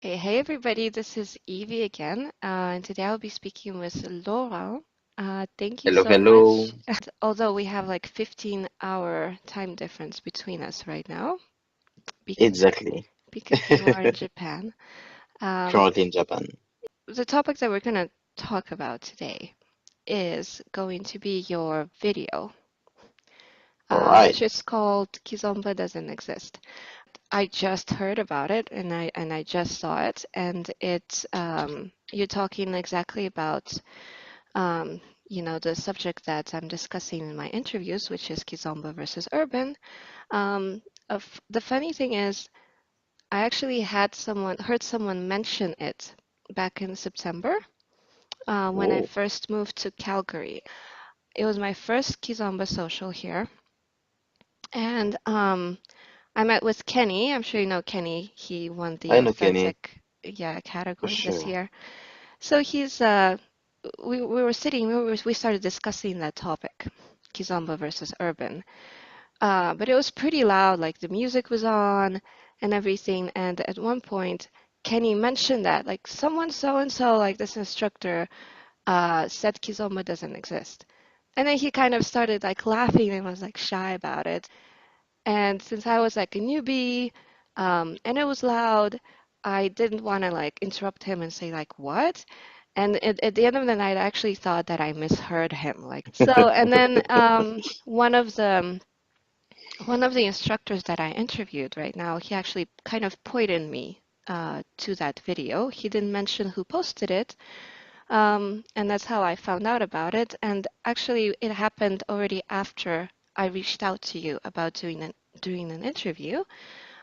Hey everybody, this is Evie again, and today I'll be speaking with Laurent. Thank you Hello, so hello. much. Although we have like 15-hour time difference between us right now, because Exactly. you are in Japan. Um, Currently in Japan. the topic that we're gonna talk about today is going to be your video, All right. which is called Kizomba Doesn't Exist. I just heard about it and I just saw it, and you're talking exactly about the subject that I'm discussing in my interviews, which is Kizomba versus urban. The funny thing is, I actually heard someone mention it back in September when I Oh, first moved to Calgary. It was my first Kizomba social here, and I met with Kenny. I'm sure you know Kenny. He won the I know Kenny, authentic, yeah, for category this sure. year. So we were sitting, we started discussing that topic, Kizomba versus urban. But it was pretty loud, like the music was on and everything. And at one point, Kenny mentioned that, like, someone so and so, like this instructor, said Kizomba doesn't exist. And then he kind of started like laughing and was like shy about it. And since I was like a newbie, and it was loud, I didn't want to like interrupt him and say like, what? And at the end of the night, I actually thought that I misheard him. Like, so, and then one of the instructors that I interviewed right now, he actually kind of pointed me to that video. He didn't mention who posted it, and that's how I found out about it. And actually, it happened already after I reached out to you about doing an interview.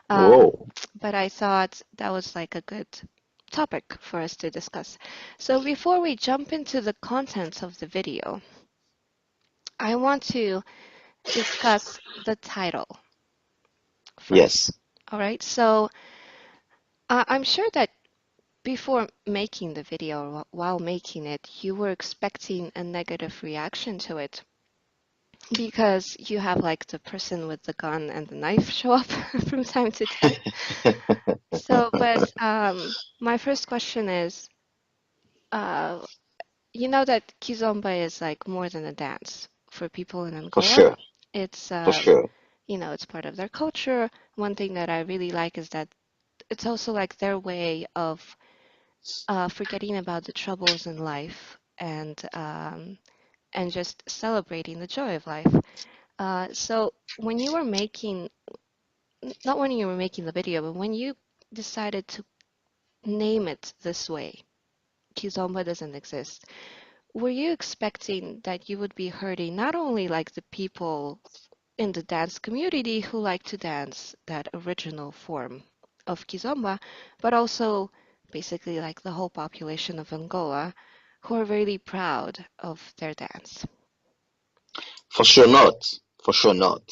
Um, Whoa. but I thought that was like a good topic for us to discuss. So before we jump into the contents of the video, I want to discuss the title first. Yes, All right. So I'm sure that before making the video or while making it, you were expecting a negative reaction to it because you have like the person with the gun and the knife show up from time to time. So, but my first question is, uh, you know that Kizomba is like more than a dance for people in for Angola. sure, It's for sure. it's part of their culture. One thing that I really like is that it's also like their way of forgetting about the troubles in life and just celebrating the joy of life. So when you were making, not when you were making the video, but when you decided to name it this way, Kizomba doesn't exist. Were you expecting that you would be hurting not only like the people in the dance community who like to dance that original form of Kizomba, but also basically like the whole population of Angola who are really proud of their dance? For sure not. For sure not.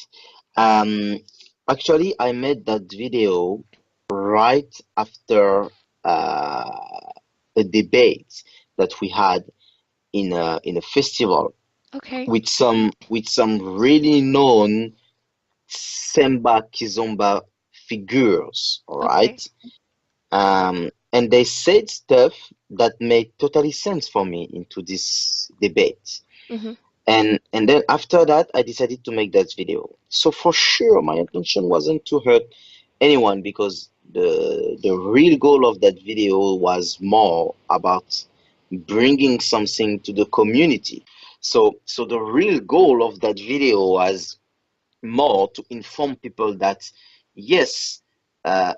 Um, Actually, I made that video right after a debate that we had in a festival Okay, with some really known Semba Kizomba figures, all okay. right? And they said stuff that made totally sense for me into this debate. Mm-hmm. And then after that, I decided to make that video. So for sure, my intention wasn't to hurt anyone because the real goal of that video was more about bringing something to the community. So the real goal of that video was more to inform people that yes, uh,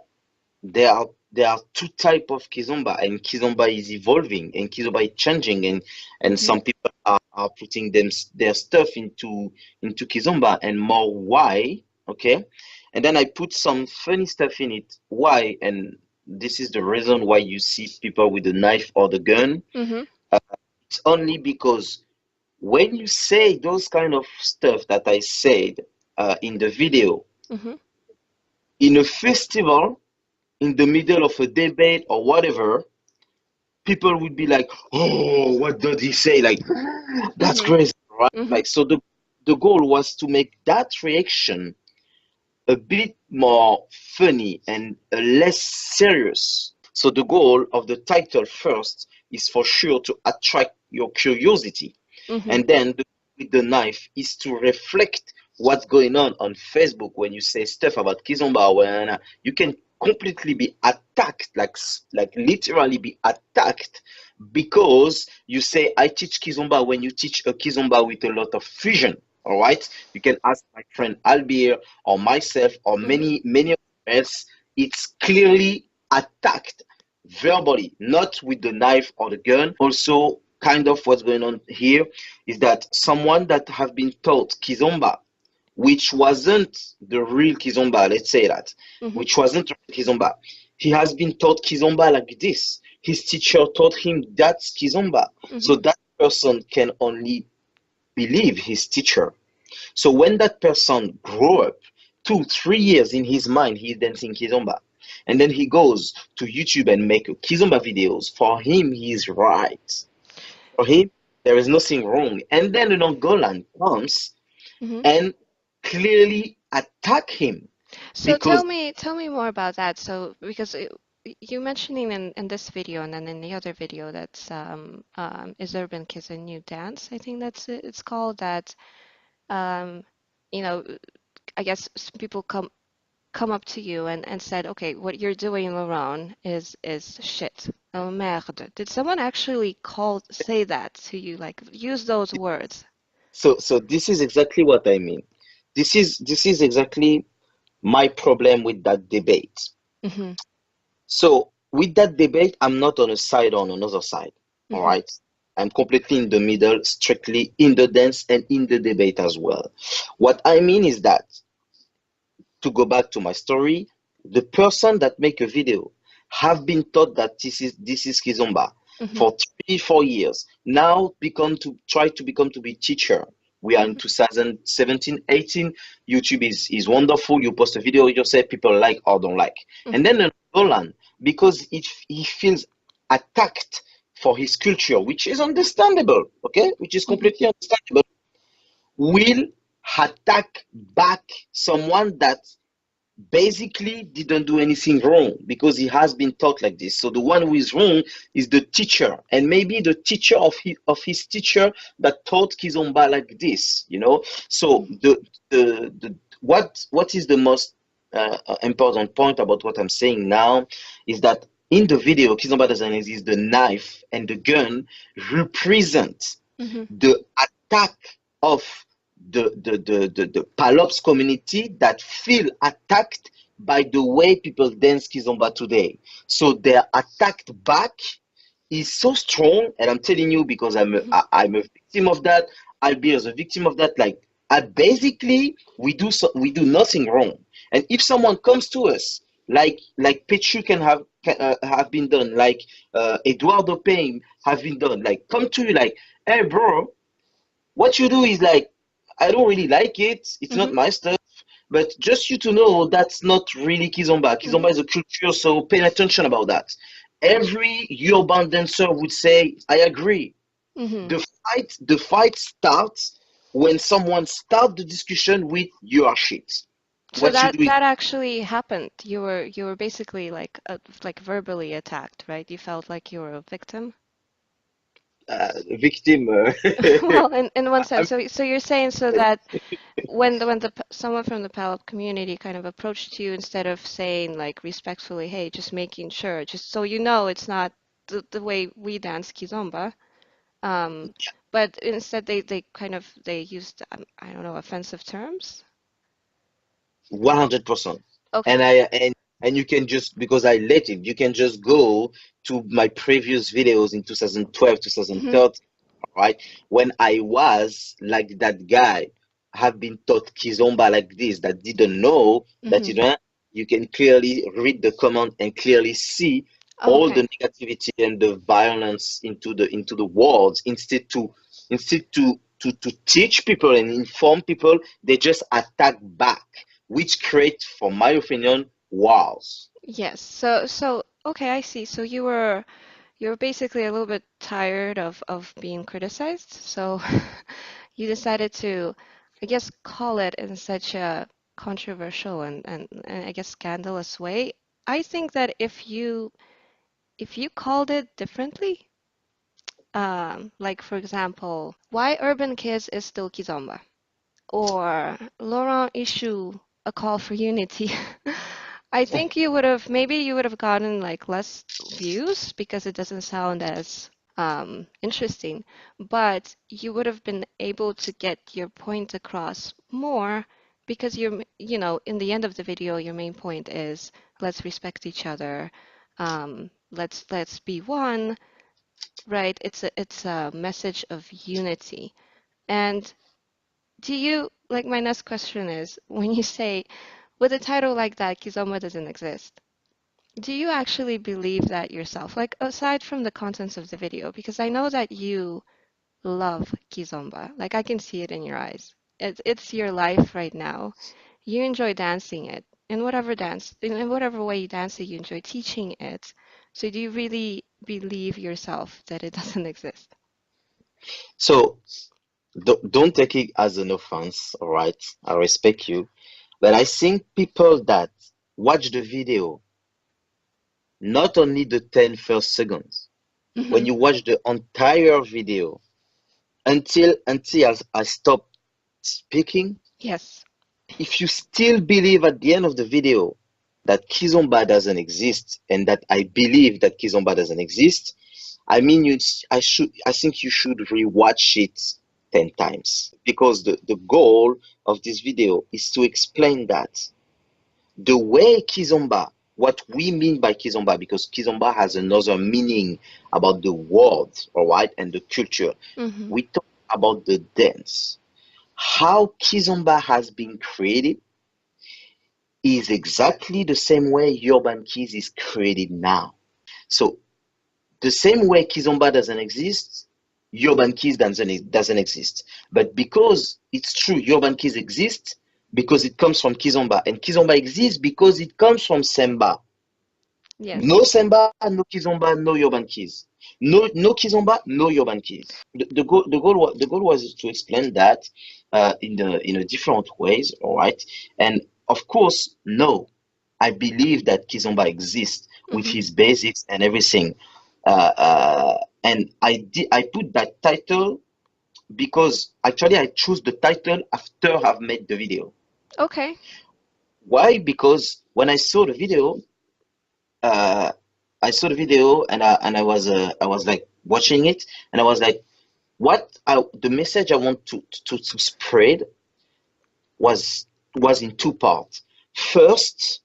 there are two type of kizomba, and kizomba is evolving, and kizomba is changing, and Mm-hmm. some people are putting their stuff into kizomba and more why. Okay, and then I put some funny stuff in it, why, and this is the reason why you see people with the knife or the gun. Mm-hmm. It's only because when you say those kind of stuff that I said in the video Mm-hmm. in a festival, in the middle of a debate or whatever, people would be like, "Oh, what did he say?" Like, that's Mm-hmm. crazy, right? Mm-hmm. Like, so the goal was to make that reaction a bit more funny and less serious. So the goal of the title first is for sure to attract your curiosity. Mm-hmm. And then with the knife is to reflect what's going on Facebook when you say stuff about Kizomba. When you can completely be attacked, like literally be attacked because you say I teach Kizomba when you teach a Kizomba with a lot of fusion. All right, you can ask my friend Albir or myself or Mm-hmm. many else. It's clearly attacked verbally, not with the knife or the gun. Also, kind of what's going on here is that someone that have been taught Kizomba, which wasn't the real Kizomba, let's say that, Mm-hmm. which wasn't real Kizomba, he has been taught Kizomba like this. His teacher taught him that's Kizomba. Mm-hmm. So that person can only believe his teacher. So when that person grow up, 2, 3 years in his mind, he's dancing Kizomba. And then he goes to YouTube and make Kizomba videos. For him, he's right. For him, there is nothing wrong. And then an Angolan comes Mm-hmm. and clearly attack him So because tell me more about that. So because you mentioning in this video and then in the other video that's is Urban Kids a New Dance? I think that's it's called that. Um, you know, I guess people come up to you and said, okay, what you're doing, Laurent, is shit. Oh merde. Did someone actually say that to you, like use those words? so this is exactly what I mean. This is exactly my problem with that debate. Mm-hmm. So with that debate, I'm not on a side or on another side. All Mm-hmm. right. I'm completely in the middle, strictly in the dance and in the debate as well. What I mean is that, to go back to my story, the person that make a video have been taught that this is Kizomba Mm-hmm. for 3, 4 years. Now become to try to become to be teacher. We are in Mm-hmm. 2017, 18. YouTube is wonderful. You post a video yourself, people like or don't like. And Mm-hmm. then in Holland, because he feels attacked for his culture, which is understandable, okay, which is Mm-hmm. completely understandable, will attack back someone that basically didn't do anything wrong because he has been taught like this. So the one who is wrong is the teacher, and maybe the teacher of his teacher that taught Kizomba like this. So the what is the most important point about what I'm saying now is that in the video Kizomba Doesn't Exist, the knife and the gun represent Mm-hmm. the attack of the Palops community that feel attacked by the way people dance Kizomba today. So their attacked back is so strong, and I'm telling you because Mm-hmm. I'm a victim of that. I'll be as a victim of that. Like, basically, we do nothing wrong, and if someone comes to us like Pechu have been done, like Eduardo Payne have been done, like come to you like, hey bro, what you do is like, I don't really like it. It's Mm-hmm. not my stuff. But just you to know, that's not really Kizomba. Mm-hmm. Kizomba is a culture, so pay attention about that. Every urban dancer would say, I agree. Mm-hmm. The fight starts when someone starts the discussion with your shit. So What you that do is that actually happened. You were basically like verbally attacked, right? You felt like you were a victim. victim. Well, in one sense. I'm, So you're saying so that someone from the Palop community kind of approached you instead of saying like respectfully, hey, just making sure, just so you know it's not the way we dance Kizomba. Um, but instead they kind of they used I don't know, offensive terms. 100%. Okay. And you can just, because I let it, you can just go to my previous videos in 2012, Hmm. 2013, right? When I was like that guy, have been taught Kizomba like this, that didn't know that Hmm. you can clearly read the comment and clearly see all Okay. the negativity and the violence into the words. Instead to teach people and inform people, they just attack back, which create, for my opinion, wars. Yes. So okay, I see. So you were basically a little bit tired of being criticized. So you decided to, I guess, call it in such a controversial and I guess scandalous way. I think that if you if you called it differently, like for example, why Urban Kids is still Kizomba, or Laurent Yìshù, a call for unity. I think maybe you would have gotten like less views because it doesn't sound as interesting, but you would have been able to get your point across more because in the end of the video, your main point is let's respect each other, let's be one, right? It's a message of unity. And my next question is, when you say, with a title like that, Kizomba doesn't exist, do you actually believe that yourself? Like, aside from the contents of the video, because I know that you love Kizomba. Like, I can see it in your eyes. It's your life right now. You enjoy dancing it. In whatever way you dance it, you enjoy teaching it. So do you really believe yourself that it doesn't exist? So don't take it as an offense, all right? I respect you. But I think people that watch the video, not only the 10 first seconds, when Hmm. you watch the entire video until I stop speaking, Yes. if you still believe at the end of the video that Kizomba doesn't exist and that I believe that Kizomba doesn't exist, I mean, I think you should rewatch it 10 times because the goal of this video is to explain that the way Kizomba, what we mean by Kizomba, because Kizomba has another meaning about the word, all right, and the culture. Hmm. We talk about the dance. How Kizomba has been created is exactly the same way Urban Kiz is created now. So the same way Kizomba doesn't exist, Urban Kiz doesn't exist. But because it's true, Urban Kiz exists because it comes from Kizomba, and Kizomba exists because it comes from Semba. Yes. No Semba, no Kizomba, no Urban Kiz. No Kizomba, no Urban Kiz. The goal was to explain that in a different ways, all right? And of course, no, I believe that Kizomba exists with Hmm. his basics and everything. And I put that title because actually I choose the title after I've made the video. Okay. Why? Because when uh, I saw the video and I was like watching it and I was like, the message I want to spread was was in two parts. First,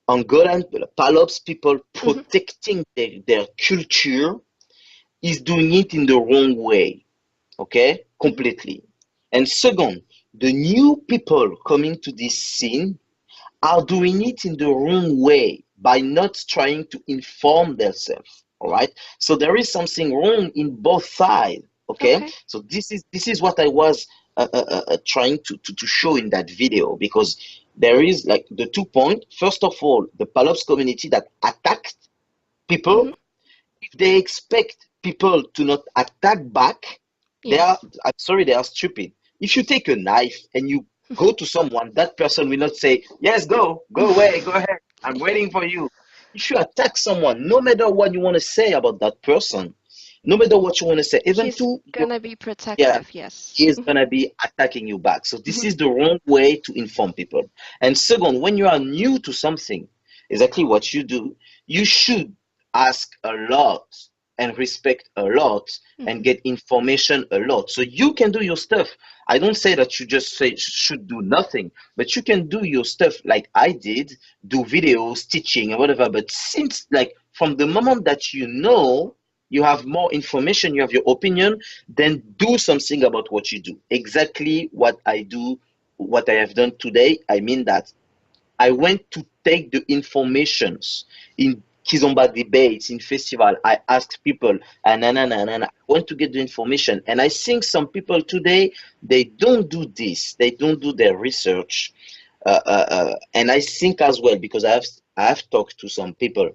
Angolan Palops people Hmm. protecting their culture is doing it in the wrong way, okay, Hmm. completely. And second, the new people coming to this scene are doing it in the wrong way by not trying to inform themselves. All right. So there is something wrong in both sides. Okay. Okay. So this is what I was trying to show in that video because there is like the 2 point. First of all, the Palops community that attacked Hmm. people. If they expect people to not attack back, they are, Yes. I'm sorry, they are stupid. If you take a knife and you go to someone, that person will not say, yes, go away, go ahead, I'm waiting for you. If you attack someone, no matter what you want to say about that person, no matter what you want to say, even He's to your, gonna be yeah, protective, yes. he is gonna be attacking you back. So this Hmm. is the wrong way to inform people. And second, when you are new to something, exactly what you do, you should ask a lot and respect a lot and Hmm. get information a lot. So you can do your stuff. I don't say that you just say should do nothing, but you can do your stuff like I did, do videos, teaching and whatever. But since like from the moment that you know you have more information, you have your opinion, then do something about what you do. Exactly what I do, what I have done today. I mean that I went to take the informations in Kizomba debates, in festival. I asked people, and I want to get the information. And I think some people today, they don't do this. They don't do their research. And I think as well, because I have talked to some people,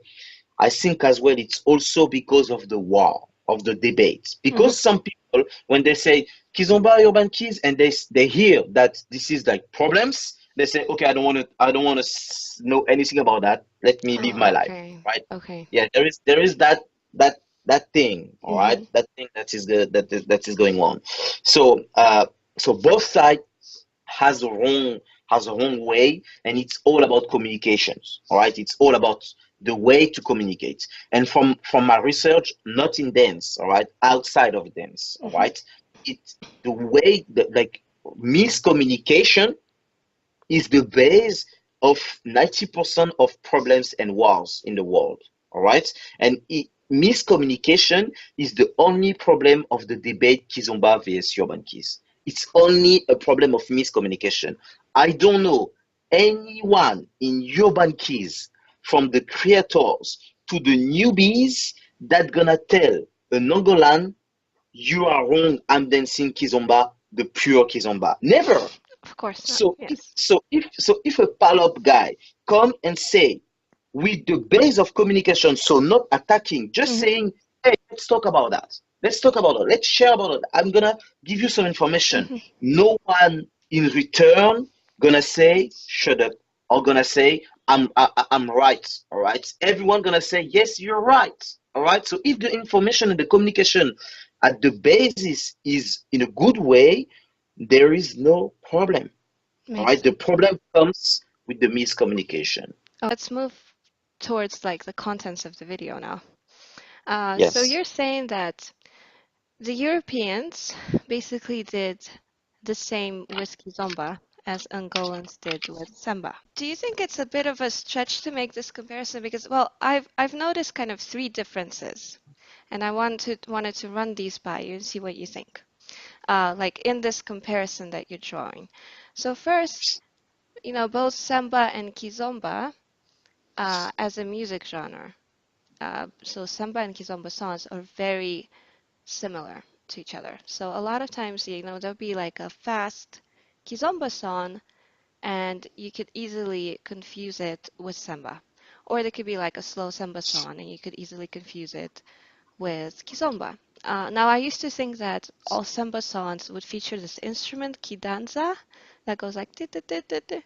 I think as well it's also because of the war, of the debates. Hmm. Because some people, when they say Kizomba Urban Kids and they hear that this is like problems, They say, okay, I don't want to know anything about that. Let me live Oh, my life, okay. right? Okay. Yeah, there is that that thing, all right? Mm-hmm. That thing that is going on. So so both sides has a wrong has a wrong way, and it's all about communications, all right? It's all about the way to communicate. And from my research, not in dance, all right, outside of dance, all Mm-hmm. right, it's the way that, like, miscommunication is the base of 90% of problems and wars in the world. All right. And miscommunication is the only problem of the debate Kizomba vs Urban Kids. It's only a problem of miscommunication. I don't know anyone in Urban Kids, from the creators to the newbies, that gonna tell a Nangolan, you are wrong, I'm dancing Kizomba, the pure Kizomba. Never. Of course not. So if Yes. so if so if a pal-up guy come and say, with the base of communication, so not attacking, just Mm-hmm. saying, hey, let's talk about that. Let's talk about it. Let's share about it. I'm gonna give you some information. Mm-hmm. No one in return gonna say shut up, or gonna say I'm right. All right. Everyone gonna say yes, you're right. All right. So if the information and the communication at the basis is in a good way, there is no problem. All Makes right, the sense. problem comes with the miscommunication. Let's move towards like the contents of the video now. So Yes. you're saying that the Europeans basically did the same with Kizomba as Angolans did with Samba. Do you think it's a bit of a stretch to make this comparison? Because, well, I've noticed kind of three differences, and I wanted to run these by you and see what you think. Like in this comparison that you're drawing. So first, both Samba and Kizomba, as a music genre. So Samba and Kizomba songs are very similar to each other. So a lot of times, there'll be like a fast Kizomba song, and you could easily confuse it with Samba. Or there could be like a slow Samba song, and you could easily confuse it with Kizomba. Now, I used to think that all Samba songs would feature this instrument, kidanza, that goes like di di di di di.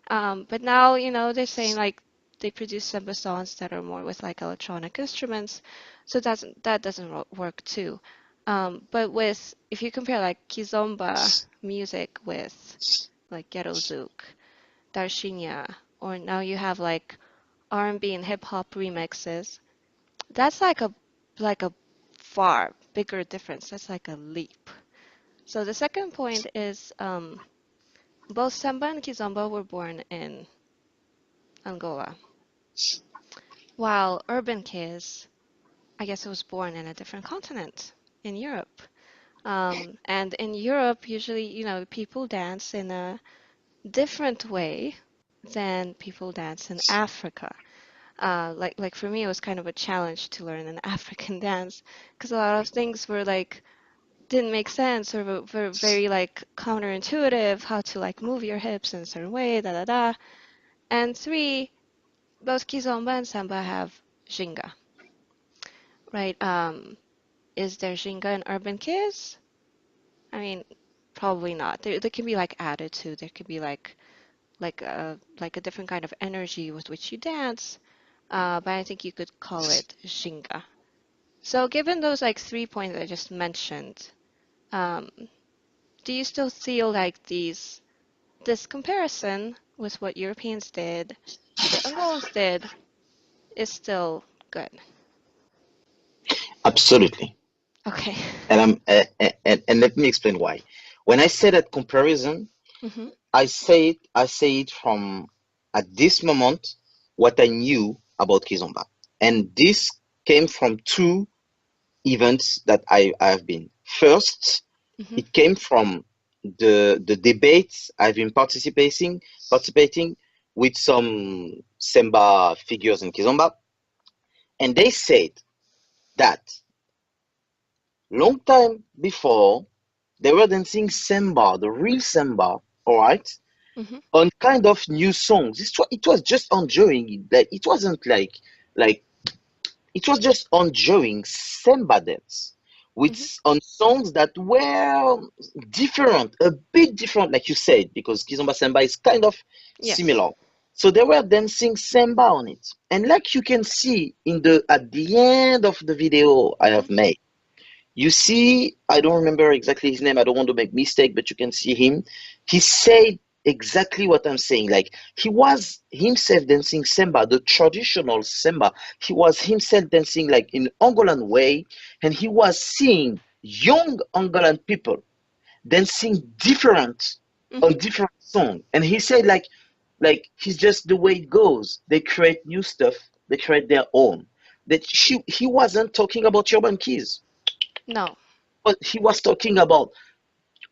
But now, they're saying like they produce Samba songs that are more with like electronic instruments, so that doesn't work too. But if you compare like Kizomba music with like Ghetto Zouk, Darshinya, or now you have like R&B and hip hop remixes, that's like a far bigger difference. That's like a leap. So the second point is both Samba and Kizomba were born in Angola, while Urban Kids, I guess it was born in a different continent, in Europe. And in Europe, usually, people dance in a different way than people dance in Africa. Like for me, it was kind of a challenge to learn an African dance because a lot of things were like didn't make sense or were very like counterintuitive, how to like move your hips in a certain way, da da da. And three, both Kizomba and Samba have Ginga, right? Is there Ginga in Urban Kids? I mean, probably not. There can be like added to. There could be like a different kind of energy with which you dance. But I think you could call it Ginga. So given those like 3 points I just mentioned, um, do you still feel like this comparison with what Europeans did and what Angolans did is still good? Absolutely. Okay. And and let me explain why. When I say that comparison, Mm-hmm. I say it from, at this moment, what I knew about Kizomba. And this came from two events that I have been. First, Mm-hmm. it came from the debates I've been participating with some Semba figures in Kizomba, and they said that long time before they were dancing Semba, the real Semba, all right, Mm-hmm. on kind of new songs. It was just enjoying, like it wasn't like it was just enjoying Semba dance. Hmm. with on songs that were different, a bit different, like you said, because Kizomba Samba is kind of Yes. similar. So they were dancing samba on it. And like you can see in the at the end of the video I have Hmm. made, you see, I don't remember exactly his name. I don't want to make mistake, but you can see him. He said exactly what I'm saying. Like he was himself dancing samba, the traditional samba. He was himself dancing like in Angolan way, and he was seeing young Angolan people dancing different Hmm. on different song. And he said like he's just the way it goes. They create new stuff. They create their own. That he wasn't talking about urban keys, No. but he was talking about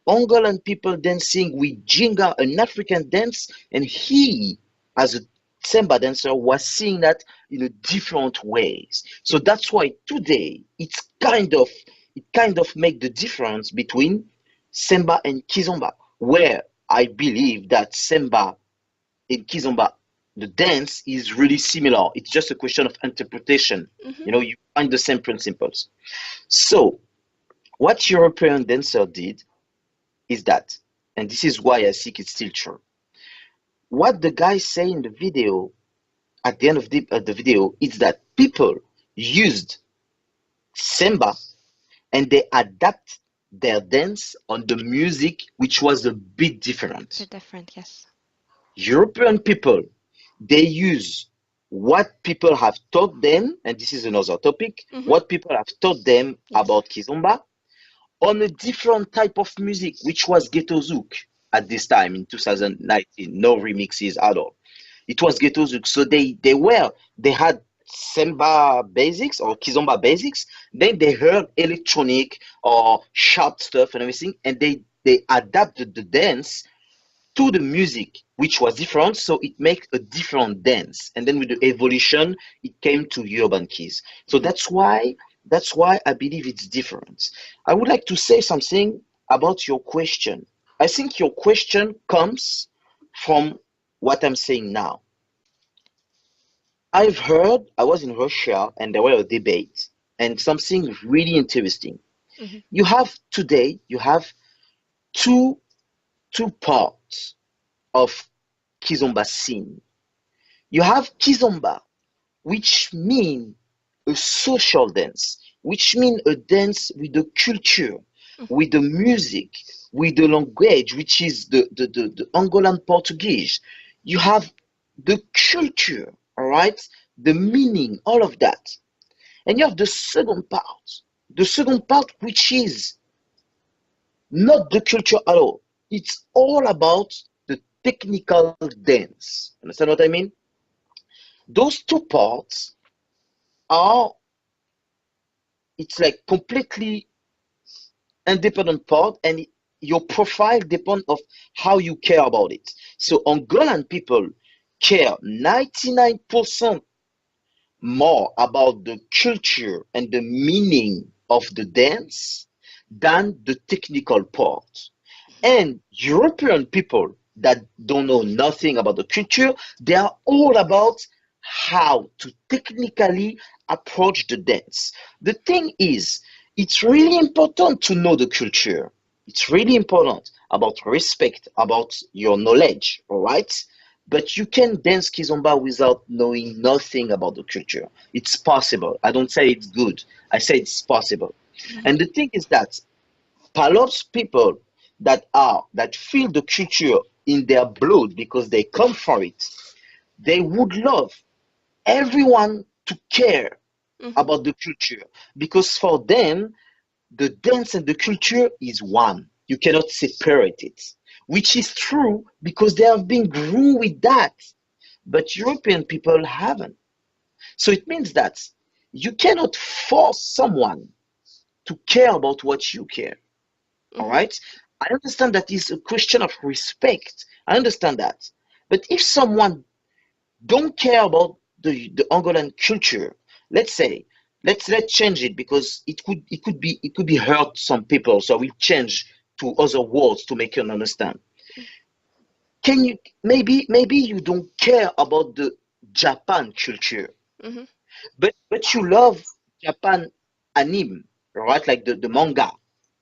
Angolan people dancing with Jinga, an African dance, and he, as a samba dancer, was seeing that in a different ways. So that's why today it kind of make the difference between samba and kizomba, where I believe that samba and kizomba, the dance is really similar. It's just a question of interpretation. Hmm. You find the same principles. So what European dancer did is that, and this is why I think it's still true. What the guy say in the video at the end of the video is that people used samba and they adapt their dance on the music, which was a bit They're different. different. Yes. European people, they use what people have taught them, and this is another topic, Hmm. what people have taught them Yes. about kizomba on a different type of music, which was ghetto zouk at this time in 2019. No remixes at all. It was ghetto zouk. So they had samba basics or kizomba basics. Then they heard electronic or sharp stuff and everything, and they adapted the dance to the music, which was different, so it makes a different dance. And then with the evolution, it came to urban keys. So Hmm. that's why I believe it's different. I would like to say something about your question. I think your question comes from what I'm saying now. I've heard I was in Russia and there were a debate and something really interesting. Hmm. You have two parts of Kizomba scene. You have Kizomba, which mean a social dance, which mean a dance with the culture, Hmm. with the music, with the language, which is the Angolan Portuguese. You have the culture, all right, the meaning, all of that. And you have the second part, which is not the culture at all. It's all about the technical dance. Understand what I mean? Those two parts are, it's like completely independent part, and your profile depends of how you care about it. So Angolan people care 99% more about the culture and the meaning of the dance than the technical part. And European people that don't know nothing about the culture, they are all about how to technically approach the dance. The thing is, it's really important to know the culture. It's really important about respect, about your knowledge, all right? But you can dance kizomba without knowing nothing about the culture. It's possible. I don't say it's good. I say it's possible. Hmm. And the thing is that Palos people that feel the culture in their blood because they come from it, they would love everyone to care Hmm. about the culture because for them the dance and the culture is one. You cannot separate it, which is true because they have been grew with that, but European people haven't. So it means that you cannot force someone to care about what you care. All Hmm. right. I understand that is a question of respect. I understand that. But if someone don't care about the Angolan culture, let's say, let's change it because it could be hurt some people. So we change to other words to make you understand. Can you maybe you don't care about the Japan culture, Hmm. but you love Japan anime. right? Like the manga.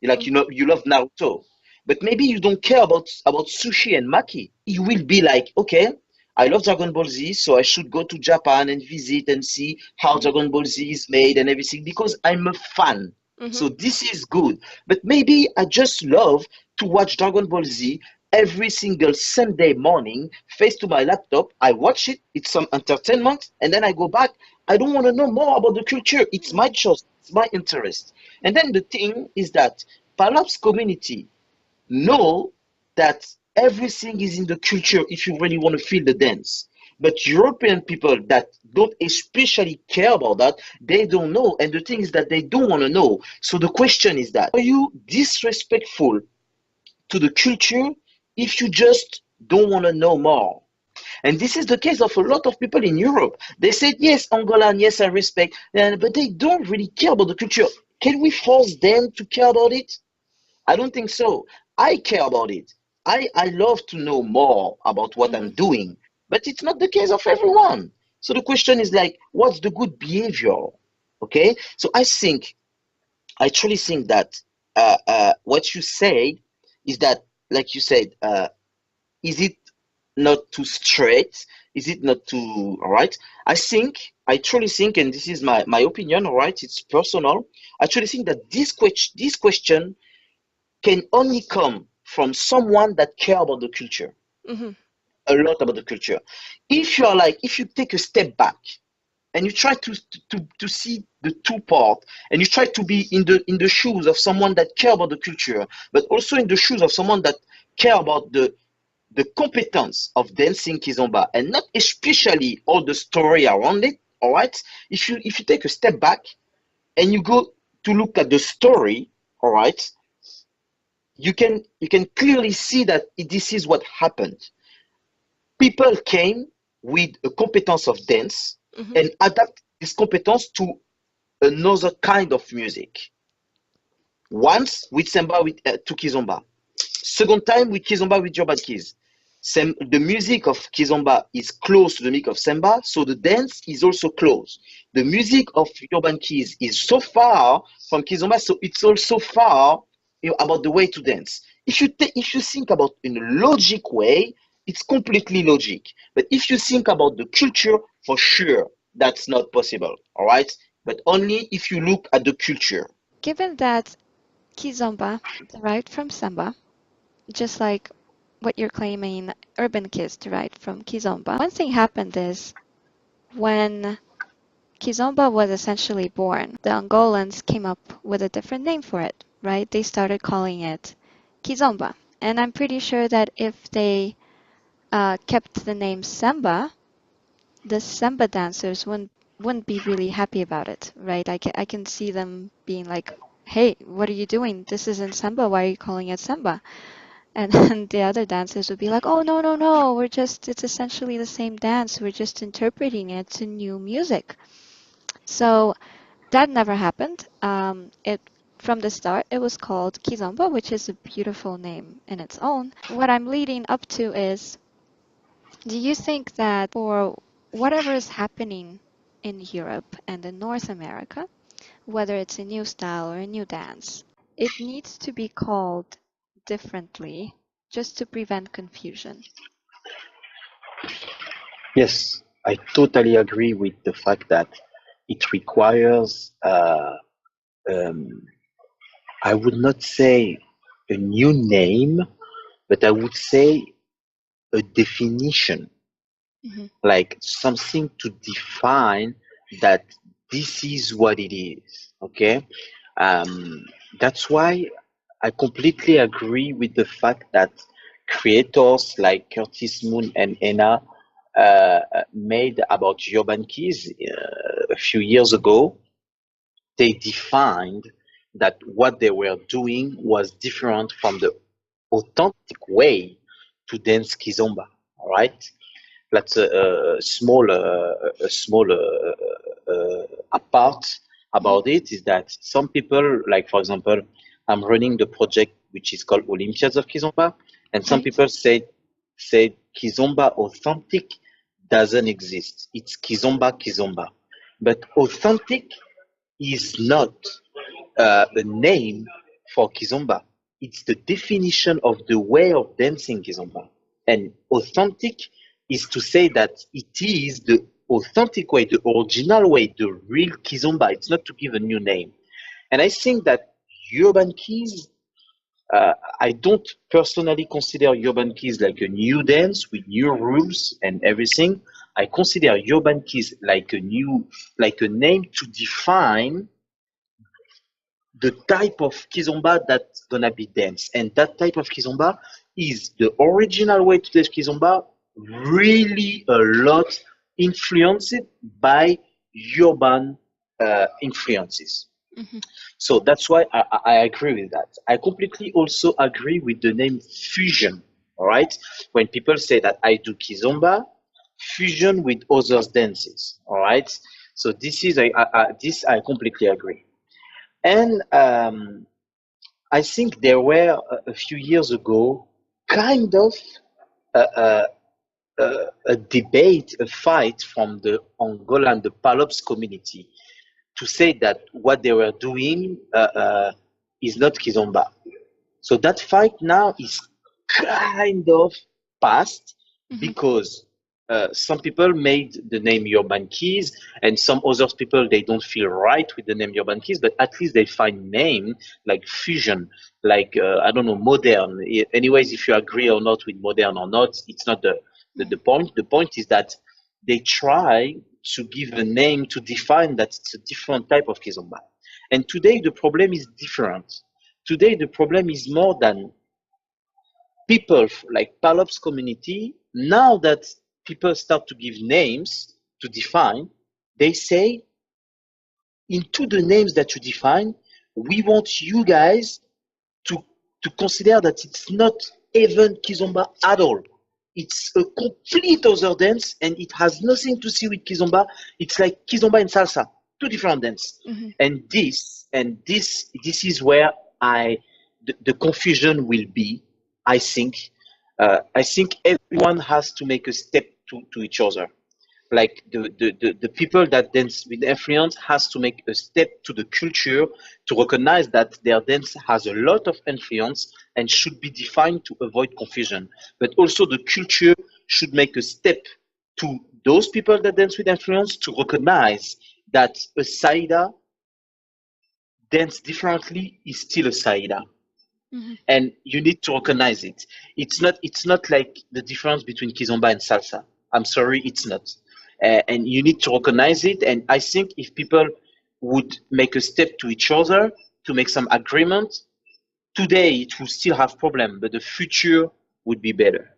Like Mhm. you love Naruto, but maybe you don't care about sushi and maki. You will be like, okay, I love Dragon Ball Z, so I should go to Japan and visit and see how Mhm. Dragon Ball Z is made and everything because I'm a fan. Mhm. So this is good. But maybe I just love to watch Dragon Ball Z every single Sunday morning, face to my laptop. I watch it, it's some entertainment, and then I go back. I don't want to know more about the culture. It's my choice, it's my interest. And then the thing is that perhaps community know that everything is in the culture if you really want to feel the dance. But European people that don't especially care about that, they don't know. And the thing is that they don't want to know. So the question is that are you disrespectful to the culture if you just don't want to know more? And this is the case of a lot of people in Europe. They said, yes, Angolan, yes, I respect, but they don't really care about the culture. Can we force them to care about it? I don't think so. I care about it. I love to know more about what I'm Mhm. doing, but it's not the case of everyone. So the question is like, what's the good behavior? Okay. So I truly think that what you say is that, like you said, is it not too straight? Is it not too, all right? I truly think, and this is my opinion, all right? It's personal. I truly think that this question can only come from someone that care about the culture, Mhm. a lot about the culture. If you are like, if you take a step back and you try to see the two part, and you try to be in the shoes of someone that care about the culture, but also in the shoes of someone that care about the competence of dancing kizomba and not especially all the story around it, all right? If you take a step back and you go to look at the story, all right, you can clearly see that this is what happened. People came with a competence of dance Mhm. and adapt this competence to another kind of music. Once with samba with to kizomba, second time with kizomba with urban keys. The music of kizomba is close to the music of samba, so the dance is also close. The music of urban keys is so far from kizomba, so it's also far, about the way to dance. If you think about in a logic way, it's completely logic. But if you think about the culture, for sure, that's not possible. All right, but only if you look at the culture. Given that Kizomba derived from samba, just like what you're claiming urban kids derived from Kizomba, one thing happened is when Kizomba was essentially born, the Angolans came up with a different name for it, right? They started calling it Kizomba. And I'm pretty sure that if they kept the name Samba, the Samba dancers wouldn't be really happy about it, right? I can see them being like, "Hey, what are you doing? This isn't Samba. Why are you calling it Samba?" And then the other dancers would be like, "Oh, no, no, no. It's essentially the same dance. We're just interpreting it to new music." So that never happened. It From the start, it was called Kizomba, which is a beautiful name in its own. What I'm leading up to is, do you think that for whatever is happening in Europe and in North America, whether it's a new style or a new dance, it needs to be called differently just to prevent confusion? Yes, I totally agree with the fact that it requires, um, I would not say a new name, but I would say a definition, Hmm. like something to define that this is what it is. Okay. Um, that's why I completely agree with the fact that creators like Curtis Moon and Enna made about urban keys a few years ago. They defined that what they were doing was different from the authentic way to dance kizomba. All right, that's a small apart Hmm. about it is that some people, like for example, I'm running the project which is called Olympiads of Kizomba, and some Right. people say Kizomba authentic doesn't exist. It's Kizomba, but authentic is not a name for Kizomba. It's the definition of the way of dancing Kizomba. And authentic is to say that it is the authentic way, the original way, the real Kizomba. It's not to give a new name. And I think that urban keys, I don't personally consider urban keys like a new dance with new rules and everything. I consider urban keys like like a name to define the type of kizomba that's gonna be dance, and that type of kizomba is the original way to dance kizomba, really a lot influenced by urban influences. Mhm. So that's why I agree with that. I completely also agree with the name fusion. All right, when people say that I do kizomba fusion with others dances. All right, so this I completely agree. And I think there were a few years ago kind of a, a, a debate, a fight from the Angolan, the Palops community, to say that what they were doing is not Kizomba. So that fight now is kind of past Mhm. because some people made the name Urban Keys, and some other people they don't feel right with the name Urban Keys, but at least they find name like fusion, like I don't know, modern. Anyways, if you agree or not with modern or not, it's not the point. The point is that they try to give a name to define that it's a different type of Kizomba. And today the problem is different. Today the problem is more than people like Palops community. Now that people start to give names to define, they say into the names that you define, we want you guys to to consider that it's not even Kizomba at all. It's a complete other dance, and it has nothing to see with Kizomba. It's like Kizomba and salsa, two different dances. Mhm. And this is where the confusion will be. I think I think everyone has to make a step to each other. Like the people that dance with influence has to make a step to the culture to recognize that their dance has a lot of influence and should be defined to avoid confusion. But also the culture should make a step to those people that dance with influence to recognize that a saida dance differently is still a saida, Mhm. and you need to recognize it. It's not like the difference between kizomba and salsa. I'm sorry, it's not. And you need to recognize it. And I think if people would make a step to each other to make some agreement, today it will still have problem, but the future would be better.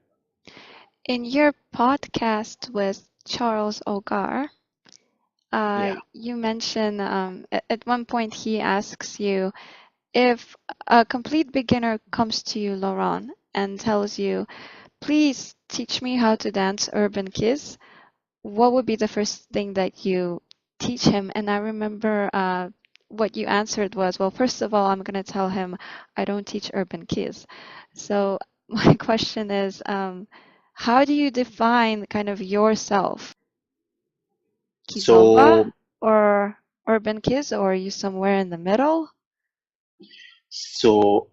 In your podcast with Charles Ogar, Yeah. you mentioned at one point he asks you if a complete beginner comes to you, Laurent, and tells you, please teach me how to dance urban kiss, what would be the first thing that you teach him? And I remember what you answered was, well, first of all, I'm going to tell him I don't teach urban kiss. So my question is, how do you define kind of yourself? Kizomba So or urban kiss, or are you somewhere in the middle? so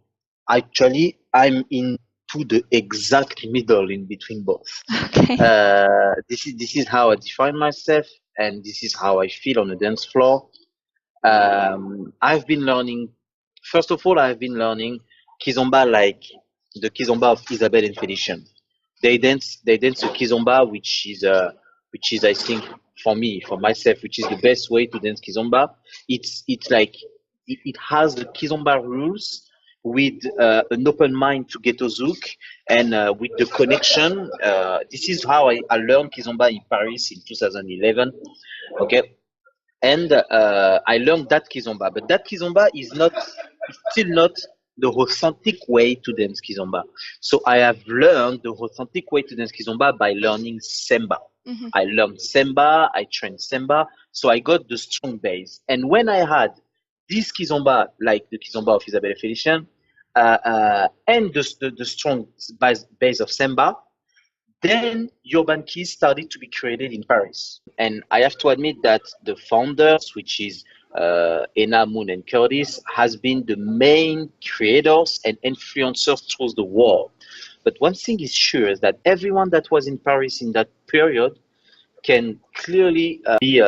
actually I'm into the exact middle in between both. Okay. This is how I define myself, and this is how I feel on the dance floor. I've been learning. First of all, I've been learning kizomba like the kizomba of Isabel and Felician. They dance a kizomba, which is I think for me, for myself, which is the best way to dance kizomba. It's like it has the kizomba rules with an open mind to get a zouk, and with the connection. This is how I learned kizomba in Paris in 2011. Okay, and I learned that kizomba. But that kizomba is still not the authentic way to dance kizomba. So I have learned the authentic way to dance kizomba by learning semba. Mhm. I learned semba, I trained semba, so I got the strong base. And when I had this kizomba, like the kizomba of Isabelle Felician, and the strong base of semba, then urban keys started to be created in Paris. And I have to admit that the founders, which is Ena, Moon, and Curtis, has been the main creators and influencers through the world. But one thing is sure is that everyone that was in Paris in that period can clearly be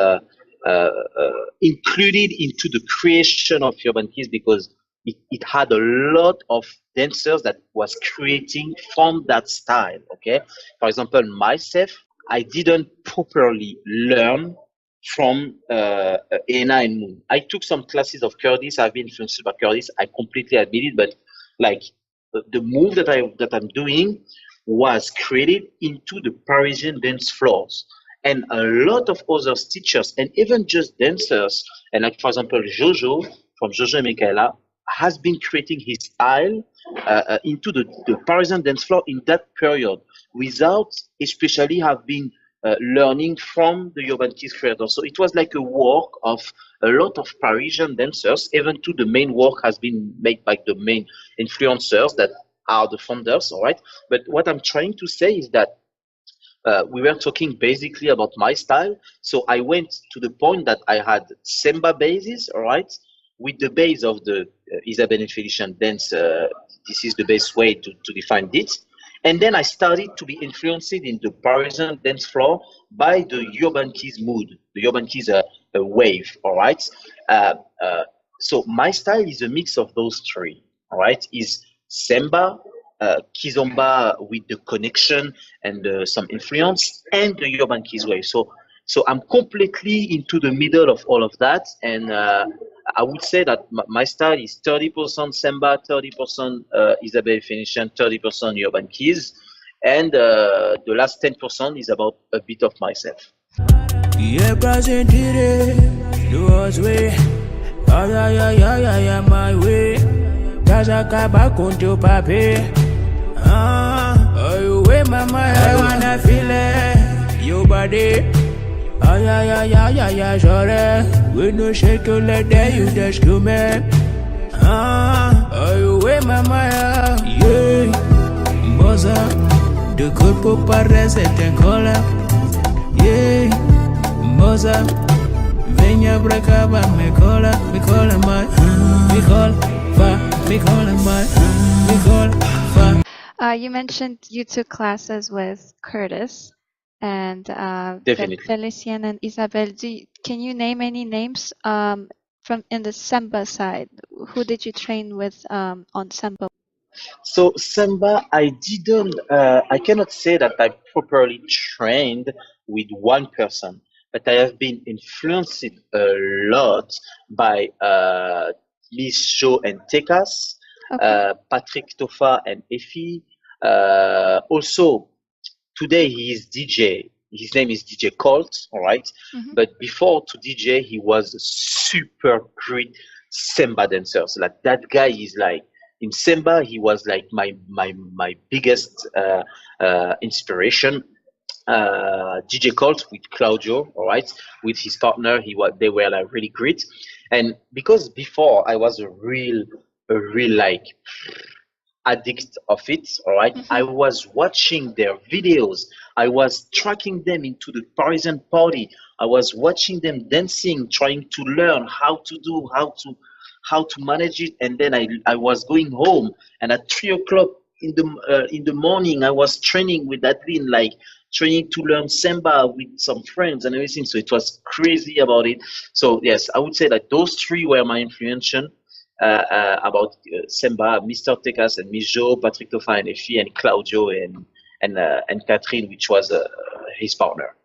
included into the creation of Urban Keys because it had a lot of dancers that was creating from that style. Okay, for example, myself, I didn't properly learn from Ena and Moon. I took some classes of Curtis. I've been influenced by Curtis. I completely admit it, but like the move that I'm doing was created into the Parisian dance floors. And a lot of other teachers and even just dancers, and like for example, Jojo from Jojo and Michaela has been creating his style into the Parisian dance floor in that period without especially have been learning from the urban kids creators. So it was like a work of a lot of Parisian dancers, even to the main work has been made by the main influencers that are the founders, all right? But what I'm trying to say is that we were talking basically about my style. So I went to the point that I had samba bases, all right, with the base of the Isabelle and Felician dance. This is the best way to define it. And then I started to be influenced in the Parisian dance floor by the urban keys mood. The urban keys are a wave, all right. Uh, uh, so my style is a mix of those three, all right. Is samba, Kizomba with the connection and some influence, and the urban keys wave. So I'm completely into the middle of all of that, and I would say that my style is 30% samba, 30% Isabelle Phoenician, 30% urban keys, and the last 10% is about a bit of myself. Yeah, presentire, duas way. Ay, ay, ay, ay, ay, ay, my way. Tás acabar com teu papel. Oh, way, mama, I wanna feel it. Your body. Ay, ay, ay, ay, ay, ay, j'aurais. We no shake to let that you just kill me. Oh, way, mama, yeah. Moza, de corpo parece tem cola. Yeah, moza, venha pra cá, me cola mais, me cola, fa, me cola mais, me cola, fa. You mentioned you took classes with Curtis and Definitely. Felicien and Isabelle. Can you name any names from in the samba side? Who did you train with on samba? So samba, I cannot say that I properly trained with one person, but I have been influenced a lot by Miss Jo and Tekas, Okay. Patrick Tofa and Effie. Also, today he is DJ. His name is DJ Colt, all right? Mhm. But before to DJ, he was a super great samba dancer. So like that guy is like in samba, he was like my biggest inspiration. DJ Colt with Claudio, all right, with his partner, they were like really great. And because before I was a real like addict of it, all right, I Mhm. was watching their videos. I was tracking them into the Parisian party. I was watching them dancing, trying to learn how to manage it. And then I was going home, and at 3 o'clock in the morning, I was training with Adeline, like training to learn samba with some friends and everything. So it was crazy about it. So yes, I would say that those three were my influence about Semba, Mr. Tekas and Mijo, Patrick Tofa and Effie, and Claudio and Catherine, which was his partner.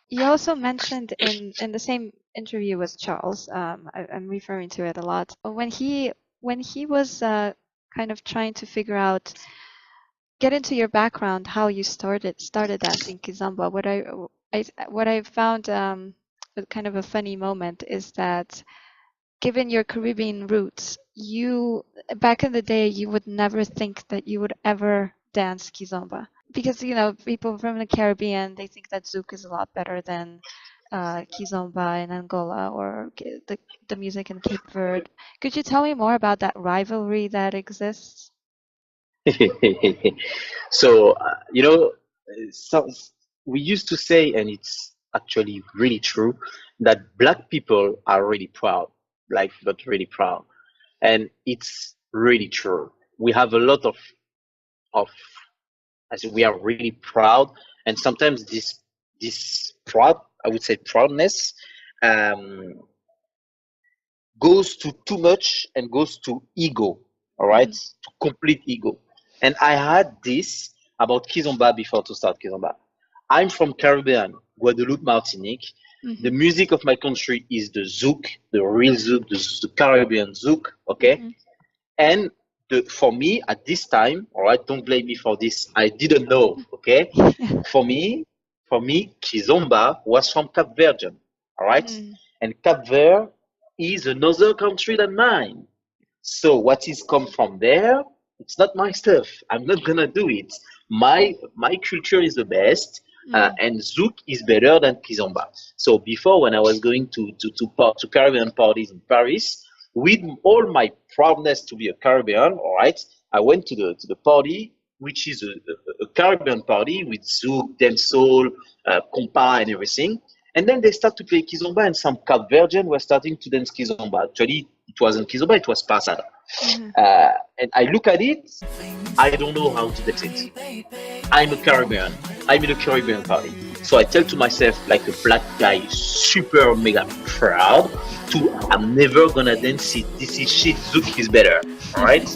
You also mentioned in the same interview with Charles, I'm referring to it a lot, when he was kind of trying to figure out, get into your background, how you started dancing kizomba. What I found kind of a funny moment is that given your Caribbean roots, you back in the day you would never think that you would ever dance kizomba because people from the Caribbean, they think that zouk is a lot better than kizomba in Angola or the music in Cape Verde. Could you tell me more about that rivalry that exists? So so we used to say, and it's actually really true, that black people are really proud. like, but really proud. And it's really true. We have a lot of, as we are really proud, and sometimes this proud, I would say proudness, um, goes to too much and goes to ego, all right, Mhm. to complete ego. And I had this about Kizomba before to start Kizomba. I'm from Caribbean, Guadeloupe, Martinique. The Mhm. music of my country is the zouk, the real zouk, the Caribbean zouk, okay? Mhm. And for me at this time, all right, don't blame me for this. I didn't know, okay? Yeah. For me, Kizomba was from Cape Verdean, all right? Mm. And Cape Verde is another country than mine. So what is come from there, it's not my stuff. I'm not gonna do it. My culture is the best, Mm. and Zouk is better than Kizomba. So before, when I was going to Caribbean parties in Paris, with all my proudness to be a Caribbean, all right, I went to the party, which is a Caribbean party with Zouk, dancehall, compa, and everything. And then they start to play Kizomba, and some Cape Verdean were starting to dance Kizomba. Actually, it wasn't Kizomba, it was Pasada. Mhm. And I look at it, I don't know how to dance it. I'm a Caribbean. I'm in a Caribbean party. So I tell to myself, like a black guy, super mega proud, I'm never gonna dance it. This is shit. Zouk is better. All right.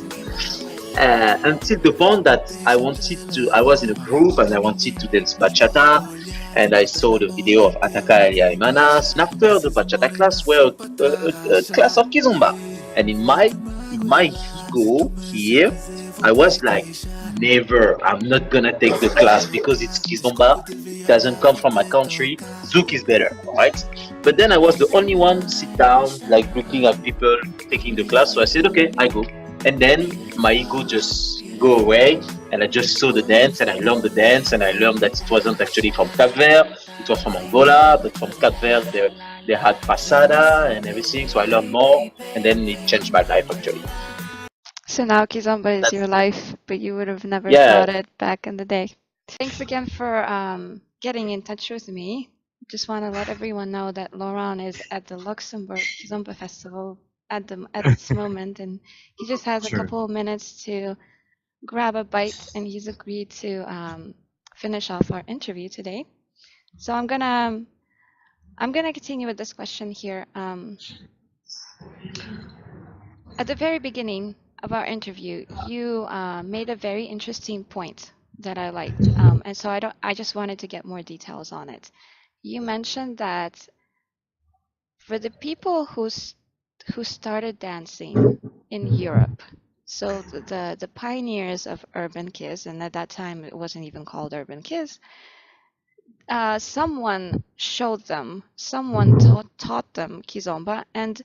Until the point that I was in a group and I wanted to dance bachata, and I saw the video of Ataka Elia Imanas. And after the bachata class, were a class of Kizomba, and in my ego here, I was like, never, I'm not gonna take the class because it's Kizomba, doesn't come from my country. Zouk is better, right? But then I was the only one sit down, like looking at people taking the class. So I said, okay, I go. And then my ego just go away, and I just saw the dance, and I learned the dance, and I learned that it wasn't actually from Cape Verde, it was from Angola, but from Cape Verde they had pasada and everything. So I learned more, and then it changed my life actually. So now Kizomba is your That's life, but you would have never yeah, thought it back in the day. Thanks again for getting in touch with me. Just want to let everyone know that Laurent is at the Luxembourg Kizomba Festival at this moment, and he just has a Sure. couple of minutes to grab a bite, and he's agreed to finish off our interview today. So I'm gonna continue with this question here. At the very beginning of our interview, you made a very interesting point that I liked, and so I just wanted to get more details on it. You mentioned that for the people who started dancing in Europe, so the pioneers of urban kiz, and at that time it wasn't even called urban kiz, someone showed them, someone taught them kizomba, and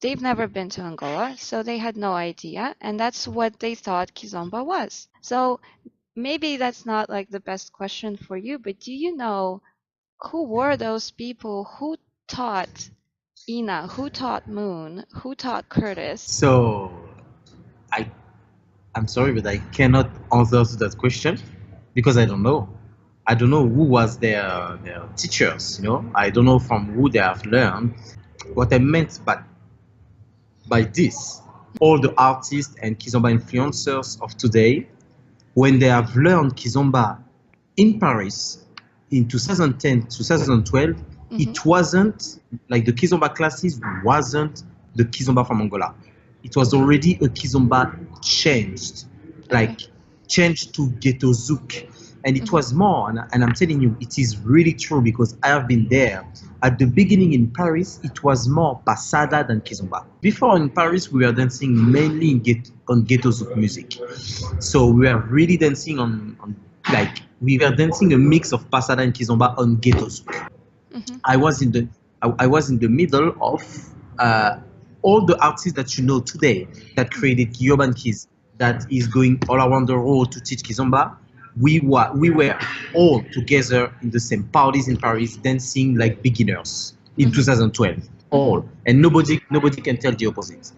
they've never been to Angola, so they had no idea, and that's what they thought Kizomba was. So maybe that's not like the best question for you, but do you know who were those people who taught Ina, who taught Moon, who taught Curtis? So I I'm sorry, but I cannot answer to that question because I don't know. I don't know who was their teachers. I don't know from who they have learned. What I meant by this, all the artists and Kizomba influencers of today, when they have learned Kizomba in Paris in 2010, 2012, it wasn't like the Kizomba classes wasn't the Kizomba from Angola. It was already a Kizomba changed, Okay. like changed to Ghetto Zouk. And it was more, and I'm telling you, it is really true because I have been there. At the beginning in Paris, it was more Passada than Kizomba. Before in Paris, we were dancing mainly on Ghetto Zouk music. So we were really dancing on like, we were dancing a mix of Passada and Kizomba on Ghetto Zouk. I was in the middle of all the artists that you know today that created Urban Kids that is going all around the world to teach Kizomba. We were all together in the same parties in Paris dancing like beginners in 2012. All, and nobody can tell the opposite.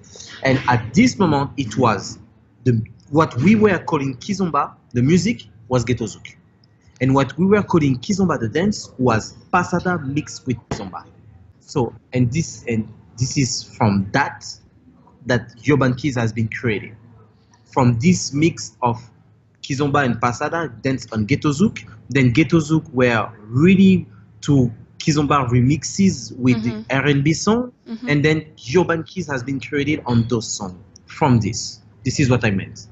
And at this moment, it was what we were calling Kizomba, the music was Ghetto Zouk. And what we were calling Kizomba the dance was Passada mixed with Kizomba. So, and this is from that urban kids has been created. From this mix of Kizomba and Passada dance on Ghetto Zouk, then Ghetto Zouk were really to Kizomba remixes with the R&B song, and then urban kids has been created on those songs. From this is what I meant.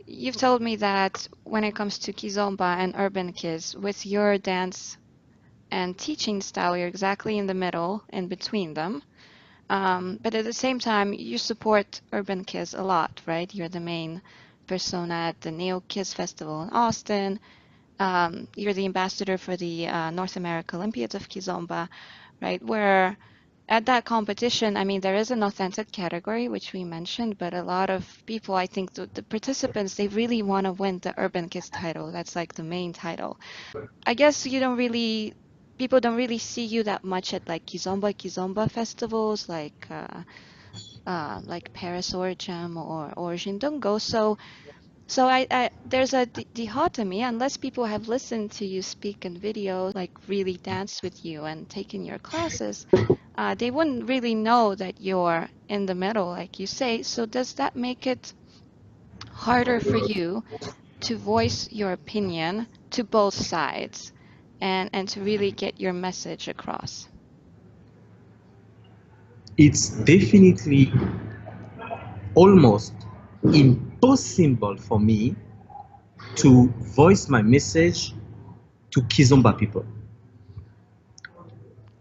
You've told me that when it comes to Kizomba and urban kids, with your dance and teaching style, you're exactly in the middle, in between them. But at the same time, you support urban kids a lot, right? You're the main persona at the Neo Kids Festival in Austin. You're the ambassador for the North America Olympiads of Kizomba, right? Where at that competition, I mean, there is an authentic category, which we mentioned, but a lot of people, I think the participants, they really want to win the Urban Kids title. That's like the main title. I guess people don't really see you that much at like Kizomba festivals, like Paris Origin or Origin Dongo. So I there's a dichotomy. Unless people have listened to you speak in video, like really danced with you and taken your classes, they wouldn't really know that you're in the middle, like you say. So does that make it harder for you to voice your opinion to both sides and to really get your message across? It's definitely almost impossible for me to voice my message to Kizomba people.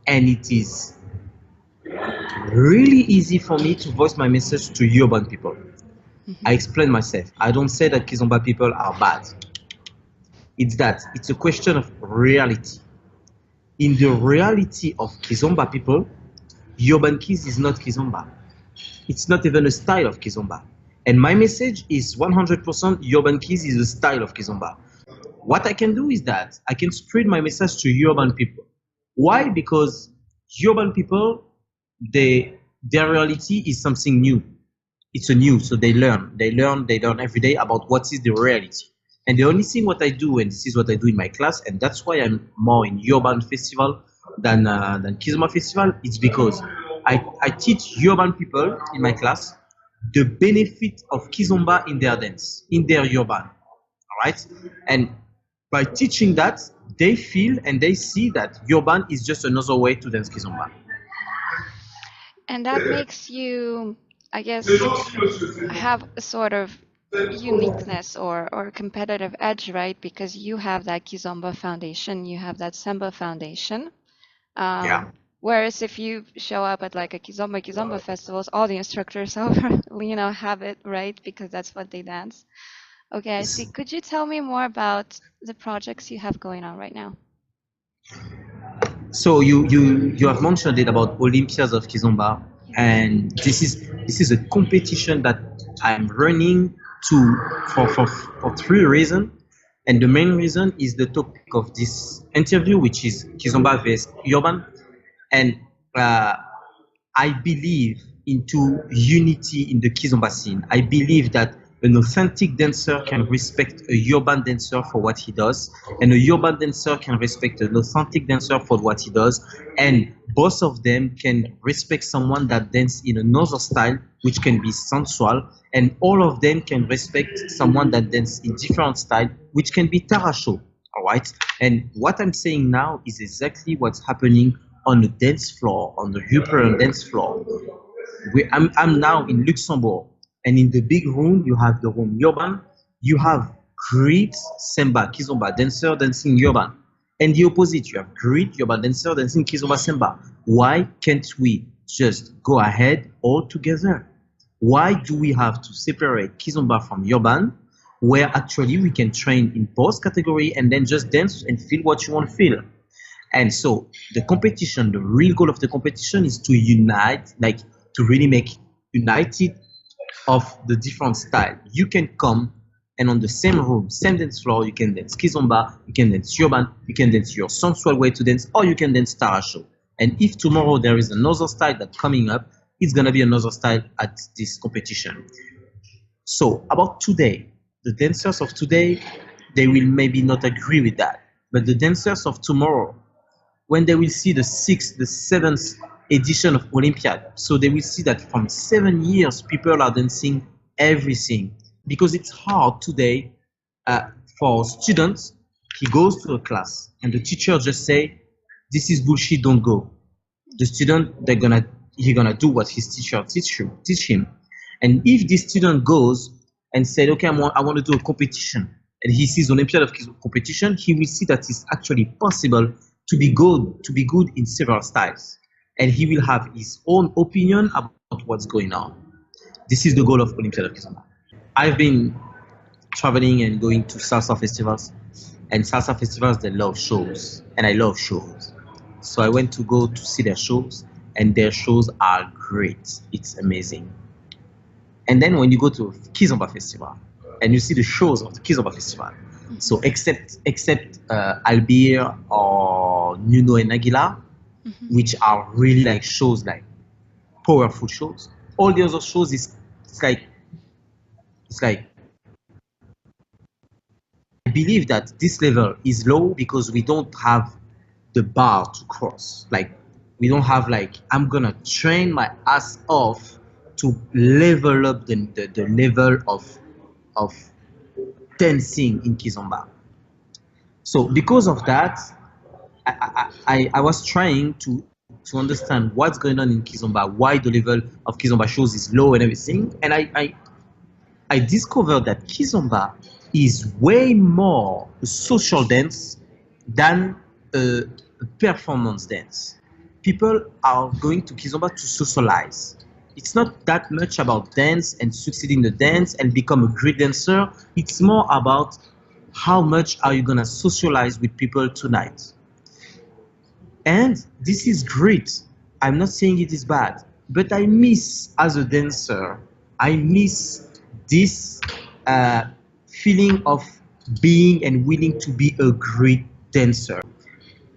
And it is really easy for me to voice my message to urban people. I explain myself. I don't say that Kizomba people are bad. It's a question of reality. In the reality of Kizomba people, urban kids is not Kizomba. It's not even a style of Kizomba. And my message is 100% urban kids is a style of Kizomba. What I can do is that I can spread my message to urban people. Why? Because urban people, their reality is something new. It's a new, so they learn every day about what is the reality. And the only thing what I do, and this is what I do in my class, and that's why I'm more in urban festival than Kizomba festival, it's because I teach urban people in my class the benefit of Kizomba in their dance, in their urban, all right? And by teaching that, they feel and they see that urban is just another way to dance Kizomba. And that makes you, I guess, have a sort of uniqueness or competitive edge, right? Because you have that Kizomba foundation, you have that Semba foundation. Yeah. Whereas if you show up at like a Kizomba festivals, all the instructors have it, right? Because that's what they dance. Okay, I see. Could you tell me more about the projects you have going on right now? So you have mentioned it about Olympiads of Kizomba, and this is a competition that I'm running for three reasons, and the main reason is the topic of this interview, which is Kizomba vs urban, and I believe into unity in the Kizomba scene. I believe that an authentic dancer can respect a urban dancer for what he does, and a urban dancer can respect an authentic dancer for what he does, and both of them can respect someone that dances in another style, which can be sensual, and all of them can respect someone that dances in different style, which can be tarasho, all right? And what I'm saying now is exactly what's happening on the dance floor, on the European dance floor. I'm now in Luxembourg, and in the big room, you have the room urban, you have great Semba, Kizomba dancer dancing urban. And the opposite, you have great urban dancer dancing Kizomba Semba. Why can't we just go ahead all together? Why do we have to separate Kizomba from urban, where actually we can train in both category and then just dance and feel what you want to feel? And so the competition, the real goal of the competition is to unite, like to really make united of the different style. You can come and on the same room, same dance floor, you can dance Kizomba, you can dance urban, you can dance your sensual way to dance, or you can dance tarasho. And if tomorrow there is another style that's coming up, it's gonna be another style at this competition. So about today, the dancers of today, they will maybe not agree with that. But the dancers of tomorrow, when they will see the 6th, the 7th edition of Olympiad. So they will see that from 7 years, people are dancing everything because it's hard today for students. He goes to a class and the teacher just say, "This is bullshit. Don't go." The student, he's gonna do what his teacher teach him. And if this student goes and said, "Okay, I want to do a competition," and he sees Olympiad of competition, he will see that it's actually possible to be good in several styles, and he will have his own opinion about what's going on. This is the goal of Olympiad of Kizomba. I've been traveling and going to salsa festivals, and salsa festivals, they love shows, and I love shows. So I went to go to see their shows, and their shows are great. It's amazing. And then when you go to Kizomba Festival and you see the shows of the Kizomba Festival, so except Albir or Nuno and Aguilar, which are really like shows, like powerful shows, all the other shows it's like I believe that this level is low because we don't have the bar to cross. Like we don't have like, I'm gonna train my ass off to level up the level of dancing in Kizomba. So because of that, I was trying to understand what's going on in Kizomba, why the level of Kizomba shows is low and everything. And I discovered that Kizomba is way more a social dance than a performance dance. People are going to Kizomba to socialize. It's not that much about dance and succeed in the dance and become a great dancer. It's more about how much are you gonna socialize with people tonight. And this is great. I'm not saying it is bad, but I miss, as a dancer, I miss this feeling of being and willing to be a great dancer.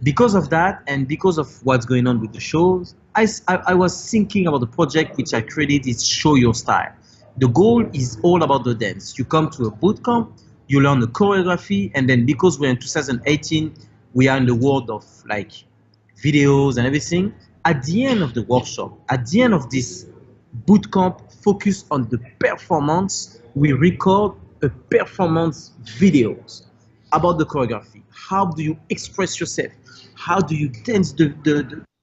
Because of that, and because of what's going on with the shows, I was thinking about the project which I created. It's Show Your Style. The goal is all about the dance. You come to a boot camp, you learn the choreography, and then because we're in 2018, we are in the world of like videos and everything. At the end of the workshop, at the end of this boot camp focused on the performance, we record a performance videos about the choreography. How do you express yourself? How do you dance the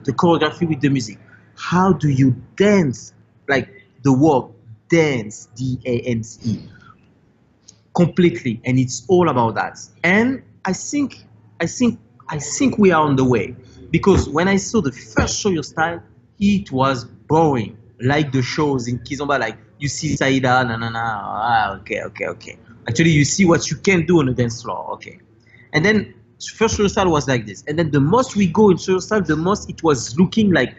choreography with the music? How do you dance, like the word dance, D-A-N-C-E, completely? And it's all about that. And I think we are on the way, because when I saw the first Show Your Style, it was boring, like the shows in Kizomba, like you see Saida, okay. Actually, you see what you can do on the dance floor, okay. And then first Show Your Style was like this. And then the most we go in Show Your Style, the most it was looking like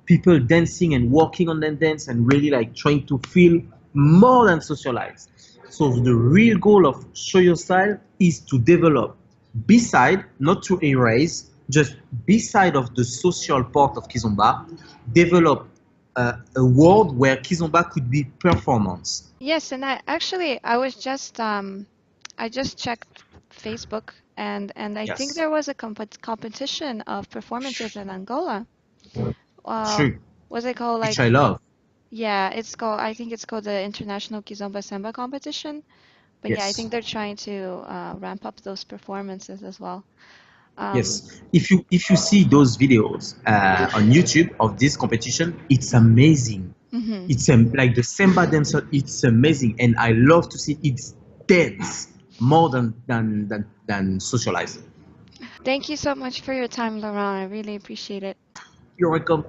people dancing and walking on the dance and really like trying to feel more than socialize. So the real goal of Show Your Style is to develop, beside, not to erase, just beside of the social part of Kizomba, develop a world where Kizomba could be performance. Yes, and I was just I just checked Facebook, and I think Yes. there was a competition of performances in Angola. True. Was it called like? Which I love. Yeah, it's called. I think it's called the International Kizomba Samba Competition. But yeah, I Yes. think they're trying to ramp up those performances as well. Yes, if you see those videos on YouTube of this competition, it's amazing. Mhm. It's like the samba dancer. It's amazing, and I love to see it dance more than socializing. Thank you so much for your time, Laurent. I really appreciate it. You're welcome.